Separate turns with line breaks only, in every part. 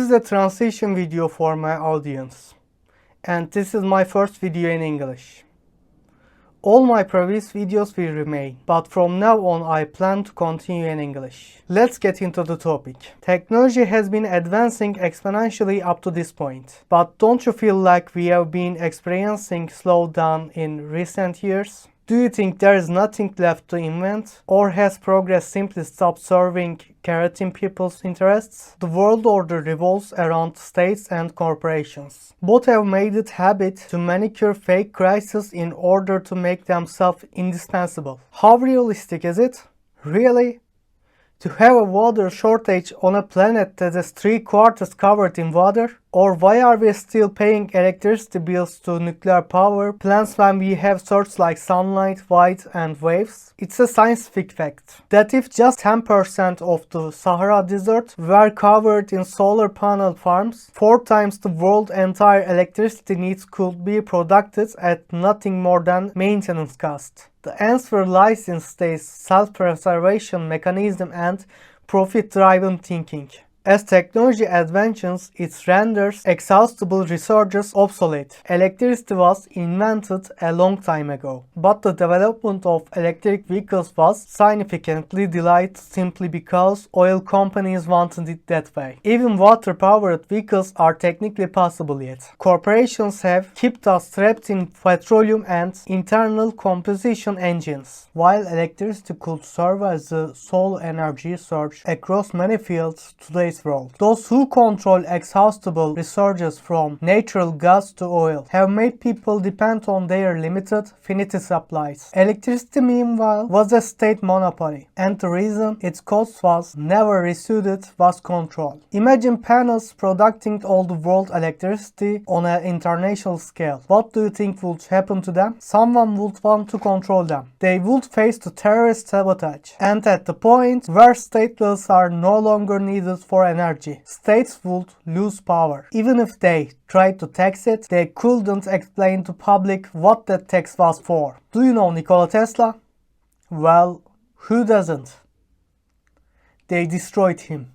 is a transition video for my audience, and this is my first video in English. All my previous videos will remain, but from now on I plan to continue in English. Let's get into the topic. Technology has been advancing exponentially up to this point, but don't you feel like we have been experiencing slowdown in recent years? Do you think there is nothing left to invent? Or has progress simply stopped serving carroting people's interests? The world order revolves around states and corporations. Both have made it habit to manicure fake crises in order to make themselves indispensable. How realistic is it? Really? To have a water shortage on a planet that is 3/4 covered in water? Or why are we still paying electricity bills to nuclear power plants when we have sources like sunlight, light, and waves? It's a scientific fact that if just 10% of the Sahara desert were covered in solar panel farms, 4 times the world's entire electricity needs could be produced at nothing more than maintenance cost. The answer lies in states' self-preservation mechanism and profit-driven thinking. As technology advances, it renders exhaustible resources obsolete. Electricity was invented a long time ago, but the development of electric vehicles was significantly delayed simply because oil companies wanted it that way. Even water-powered vehicles are technically possible yet. Corporations have kept us trapped in petroleum and internal combustion engines, while electricity could serve as the sole energy source across many fields today's world. Those who control exhaustible resources from natural gas to oil have made people depend on their limited, finite supplies. Electricity, meanwhile, was a state monopoly, and the reason its cost was never reduced was control. Imagine panels producing all the world's electricity on an international scale. What do you think would happen to them? Someone would want to control them. They would face the terrorist sabotage. And at the point where stateless are no longer needed for energy, states would lose power. Even if they tried to tax it, they couldn't explain to public what that tax was for. Do you know Nicola Tesla? Well, who doesn't? They destroyed him,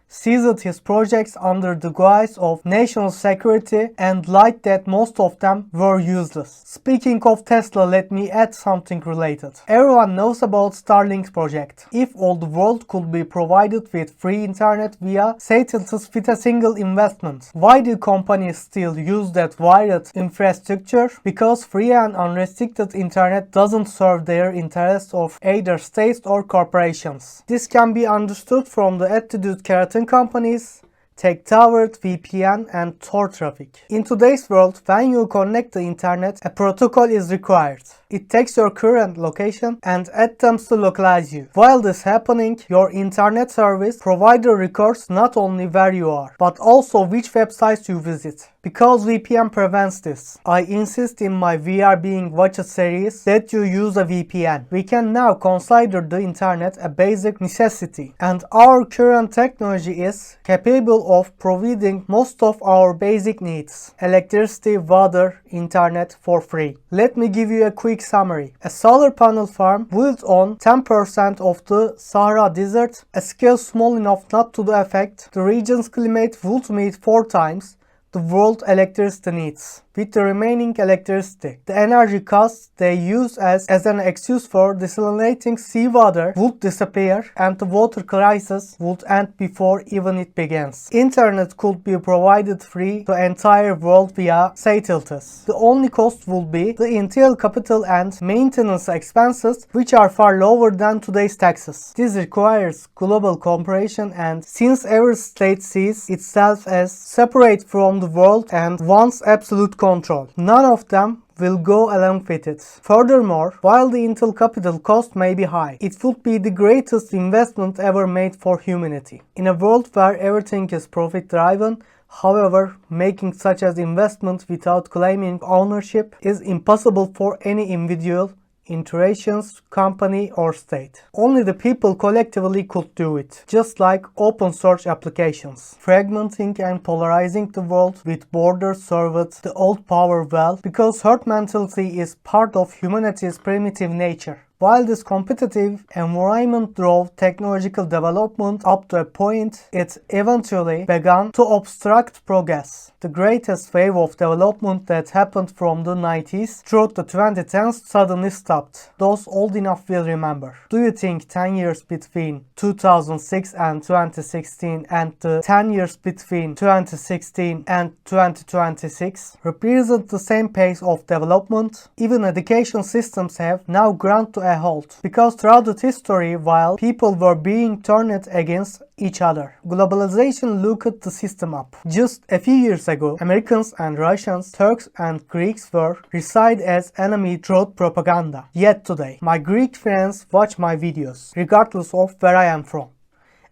seized his projects under the guise of national security, and lied that most of them were useless. Speaking of Tesla, let me add something related. Everyone knows about Starlink's project. If all the world could be provided with free internet via satellites with a single investment, why do companies still use that wired infrastructure? Because free and unrestricted internet doesn't serve their interests of either states or corporations. This can be understood from the attitude carroting companies take toward VPN and Tor traffic. In today's world, when you connect the internet, a protocol is required. It takes your current location and attempts to localize you. While this is happening, your internet service provider records not only where you are, but also which websites you visit. Because VPN prevents this, I insist in my VR Being Watched series that you use a VPN. We can now consider the internet a basic necessity, and our current technology is capable of providing most of our basic needs: electricity, water, internet for free. Let me give you a quick summary. A solar panel farm built on 10% of the Sahara desert, a scale small enough not to affect the region's climate, would meet 4 times the world electricity needs. With the remaining electricity, the energy costs they use as an excuse for desalinating seawater would disappear, and the water crisis would end before even it begins. Internet could be provided free to the entire world via satellites. The only cost would be the initial capital and maintenance expenses, which are far lower than today's taxes. This requires global cooperation, and since every state sees itself as separate from the world and wants absolute control, none of them will go along with it. Furthermore, while the initial capital cost may be high, it would be the greatest investment ever made for humanity. In a world where everything is profit-driven, however, making such an investment without claiming ownership is impossible for any individual, iterations, company, or state. Only the people collectively could do it, just like open source applications. Fragmenting and polarizing the world with borders served the old power well, because herd mentality is part of humanity's primitive nature. While this competitive environment drove technological development up to a point, it eventually began to obstruct progress. The greatest wave of development that happened from the 90s through the 2010s suddenly stopped. Those old enough will remember. Do you think 10 years between 2006 and 2016 and the 10 years between 2016 and 2026 represent the same pace of development? Even education systems have now ground to a halt, because throughout its history, while people were being turned against each other, globalization looked the system up. Just a few years ago, Americans and Russians, Turks and Greeks were recited as enemy through propaganda. Yet today, my Greek friends watch my videos, regardless of where I am from.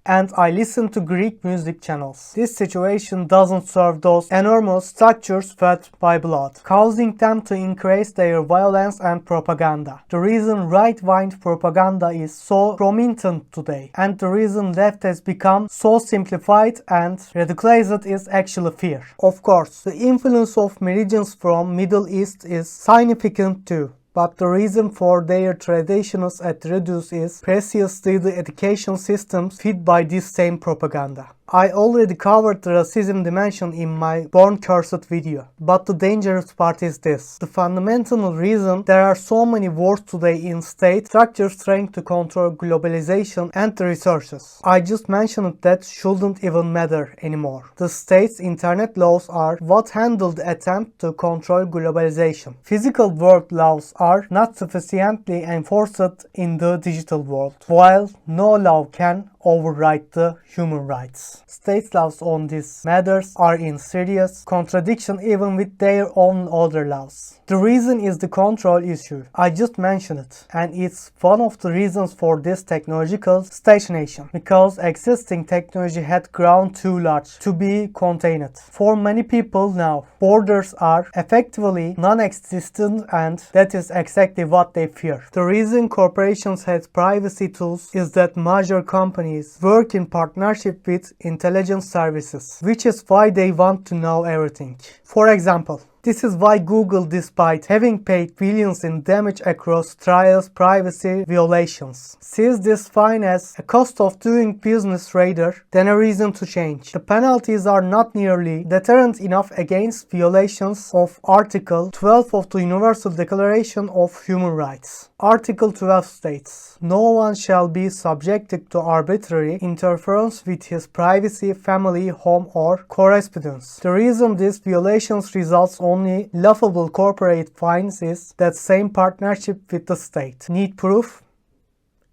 And I listen to Greek music channels. This situation doesn't serve those enormous structures fed by blood, causing them to increase their violence and propaganda. The reason right-wing propaganda is so prominent today, and the reason left has become so simplified and radicalized, is actually fear. Of course, the influence of meridians from Middle East is significant too. But the reason for their traditions at reduce is precisely the education systems fed by this same propaganda. I already covered the racism dimension in my Born Cursed video, but the dangerous part is this. The fundamental reason there are so many wars today in state structures trying to control globalization and the resources I just mentioned that shouldn't even matter anymore. The state's internet laws are what handle the attempt to control globalization. Physical world laws are not sufficiently enforced in the digital world, while no law can override the human rights. State laws on these matters are in serious contradiction even with their own older laws. The reason is the control issue. I just mentioned it, and it's one of the reasons for this technological stagnation, because existing technology had grown too large to be contained. For many people now, borders are effectively non-existent, and that is exactly what they fear. The reason corporations have privacy tools is that major companies work in partnership with intelligence services, which is why they want to know everything. For example, this is why Google, despite having paid billions in damage across trials privacy violations, sees this fine as a cost of doing business rather than a reason to change. The penalties are not nearly deterrent enough against violations of Article 12 of the Universal Declaration of Human Rights. Article 12 states, "No one shall be subjected to arbitrary interference with his privacy, family, home, or correspondence." The reason these violations results only laughable corporate fines is that same partnership with the state. Need proof?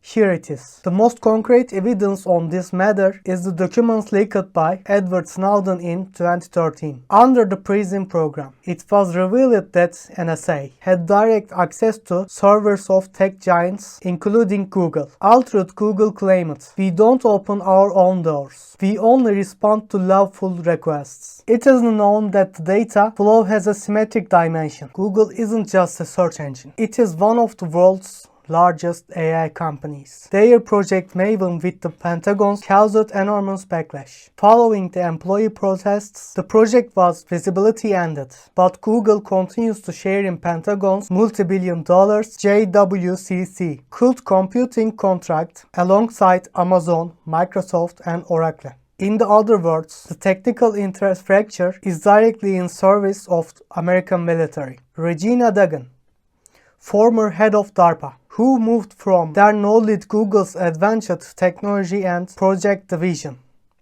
Here it is. The most concrete evidence on this matter is the documents leaked by Edward Snowden in 2013. Under the PRISM program, it was revealed that NSA had direct access to servers of tech giants, including Google. Although Google claimed, "We don't open our own doors. We only respond to lawful requests." It is known that the data flow has a symmetric dimension. Google isn't just a search engine. It is one of the world's largest AI companies. Their Project Maven with the Pentagon caused enormous backlash. Following the employee protests, the project was visibility ended, but Google continues to share in Pentagon's multi-billion-dollar JWCC cloud computing contract alongside Amazon, Microsoft, and Oracle. In other words, the technical infrastructure is directly in service of the American military. Regina Duggan, former head of DARPA, who moved from there now lead Google's advanced technology and project division.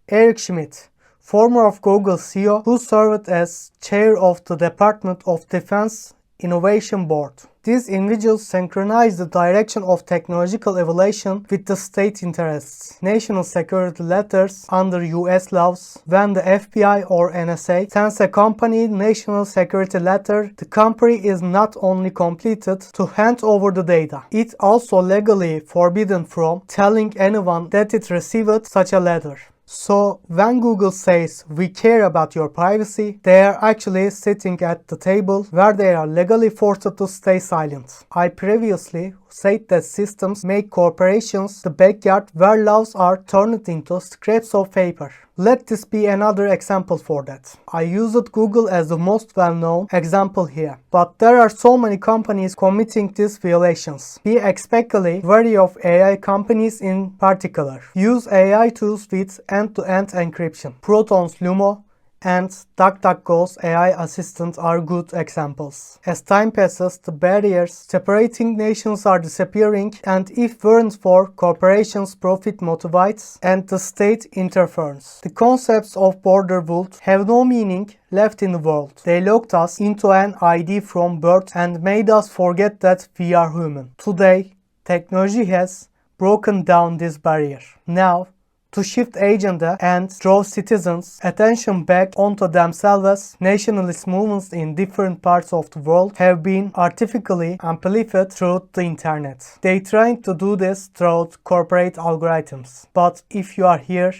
Eric Schmidt, former of Google CEO, who served as chair of the Department of Defense Innovation Board. These individuals synchronize the direction of technological evolution with the state interests. National security letters under US laws. When the FBI or NSA sends a company national security letter, the company is not only completed to hand over the data, it's also legally forbidden from telling anyone that it received such a letter. So when Google says we care about your privacy, they are actually sitting at the table where they are legally forced to stay silent. I previously said that systems make corporations the backyard where laws are turned into scraps of paper. Let this be another example for that. I used Google as the most well-known example here, but there are so many companies committing these violations. Be especially wary of AI companies in particular. Use AI tools with end-to-end encryption. Proton's Lumo and DuckDuckGo's AI assistant are good examples. As time passes, the barriers separating nations are disappearing, and if weren't for corporations' profit motivates and the state interferes, the concepts of border would have no meaning left in the world. They locked us into an ID from birth and made us forget that we are human. Today, technology has broken down this barrier. Now, to shift agenda and draw citizens' attention back onto themselves, nationalist movements in different parts of the world have been artificially amplified through the internet. They trying to do this through corporate algorithms. But if you are here,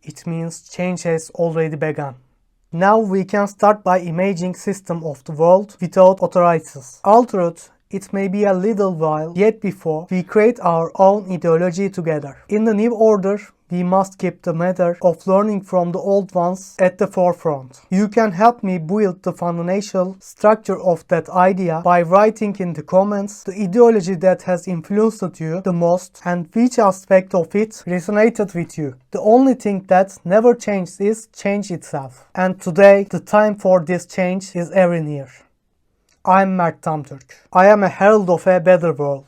it means change has already begun. Now we can start by imagining system of the world without authorities. Although it may be a little while yet before we create our own ideology together. In the new order, we must keep the matter of learning from the old ones at the forefront. You can help me build the fundamental structure of that idea by writing in the comments the ideology that has influenced you the most and which aspect of it resonated with you. The only thing that never changes is change itself. And today, the time for this change is very near. I'm Mert Tamtürk. I am a herald of a better world.